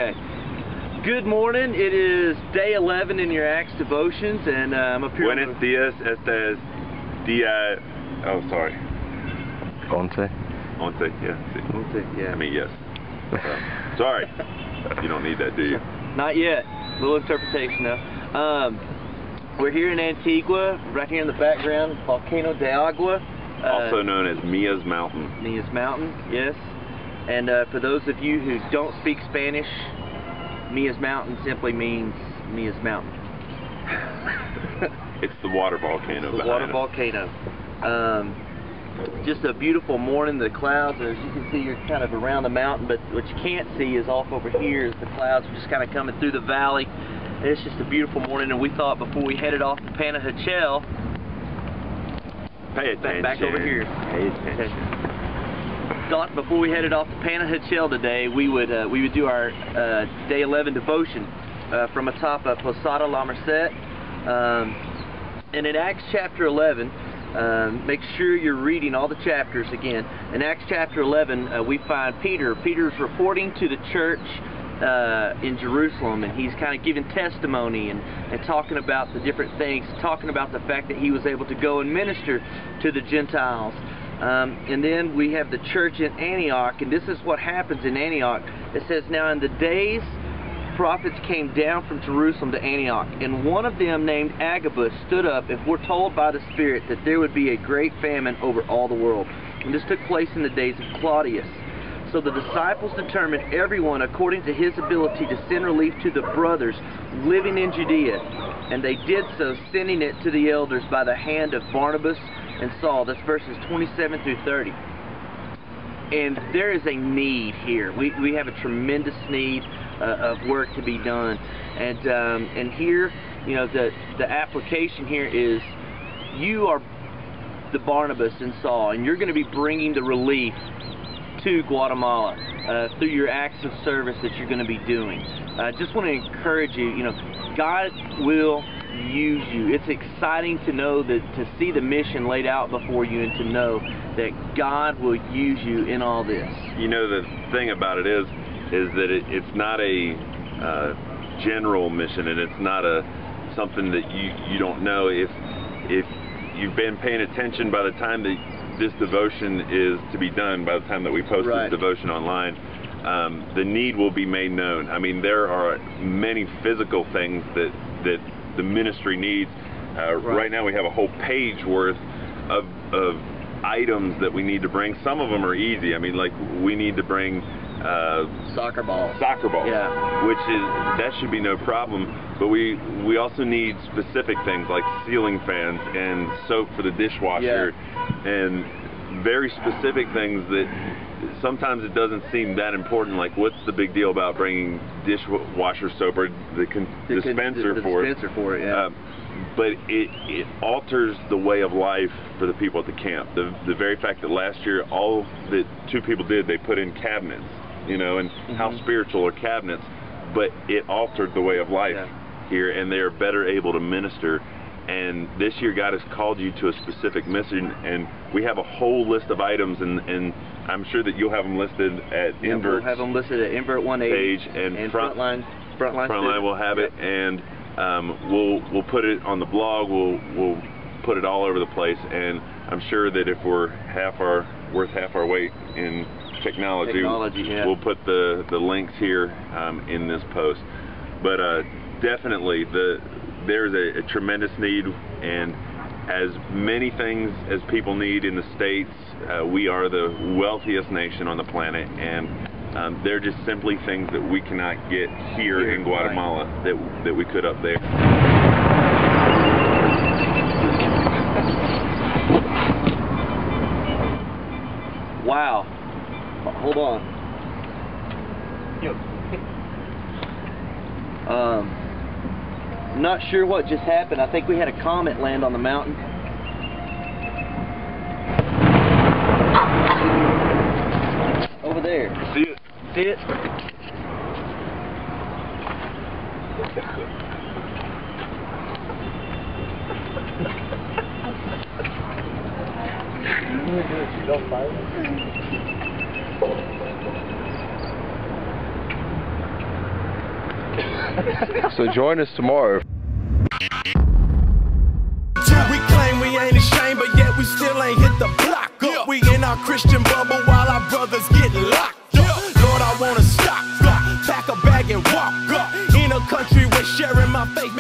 Okay. Good morning. It is day 11 in your Acts devotions, and I'm up here. Buenos dias, este es día. Oh, sorry. Once. Once, yeah. Sí. Once, yeah. I mean, yes. Sorry. You don't need that, do you? Not yet. A little interpretation though. We're here in Antigua, right here in the background, Volcano de Agua. Also known as Mia's Mountain. Mia's Mountain, yes. And for those of you who don't speak Spanish, Mia's Mountain simply means Mia's Mountain. It's the water volcano. It's the water volcano. Just a beautiful morning. The clouds, as you can see, you're kind of around the mountain, but what you can't see is off over here is the clouds are just kind of coming through the valley. And it's just a beautiful morning, and we thought before we headed off to Panajachel, pay attention. Back over here. Pay attention. Thought before we headed off to Panajachel today, we would do our day 11 devotion from atop of Posada La Merced. And in Acts chapter 11, make sure you're reading all the chapters again. In Acts chapter 11, we find Peter. Peter's reporting to the church in Jerusalem, and he's kind of giving testimony and talking about the different things, talking about the fact that he was able to go and minister to the Gentiles. And then we have the church in Antioch, and this is what happens in Antioch. It says, now in the days prophets came down from Jerusalem to Antioch, and one of them named Agabus stood up and foretold by the Spirit that there would be a great famine over all the world. And this took place in the days of Claudius. So the disciples determined everyone according to his ability to send relief to the brothers living in Judea. And they did so, sending it to the elders by the hand of Barnabas and Saul. That's verses 27 through 30. And there is a need here. We have a tremendous need of work to be done. And here, you know, the application here is you are the Barnabas and Saul, and you're going to be bringing the relief to Guatemala through your acts of service that you're going to be doing. I just want to encourage you, you know, God will use you. It's exciting to know that, to see the mission laid out before you, and to know that God will use you in all this. You know, the thing about it is that it's not a general mission, and it's not something that you don't know. If you've been paying attention, by the time that this devotion is to be done, by the time that we post this devotion online, the need will be made known. I mean, there are many physical things that the ministry needs. Right now we have a whole page worth of items that we need to bring. Some of them are easy. I mean, like, we need to bring soccer balls, yeah, which that should be no problem. But we also need specific things like ceiling fans and soap for the dishwasher, and very specific things that sometimes it doesn't seem that important. Like, what's the big deal about bringing dishwasher soap or the dispenser for it? Yeah. But it alters the way of life for the people at the camp. The very fact that last year all that two people did, they put in cabinets, you know, and how spiritual are cabinets, but it altered the way of life here, and they are better able to minister. And this year God has called you to a specific mission, and we have a whole list of items, and I'm sure that you'll have them listed at Invert. We'll have them listed at Invert 180 page, and Frontline will have it, and we'll put it on the blog. We'll put it all over the place, and I'm sure that if we're worth half our weight in technology we'll put the links here in this post. But definitely there's a tremendous need, and as many things as people need in the States, we are the wealthiest nation on the planet, and they're just simply things that we cannot get here in Guatemala that we could up there. Wow. Hold on. Not sure what just happened. I think we had a comet land on the mountain. Over there. See it? See it? So join us tomorrow. We claim we ain't ashamed, but yet we still ain't hit the block up. We in our Christian bubble while our brothers get locked up. Lord, I wanna stop, pack a bag and walk up. In a country where sharing my faith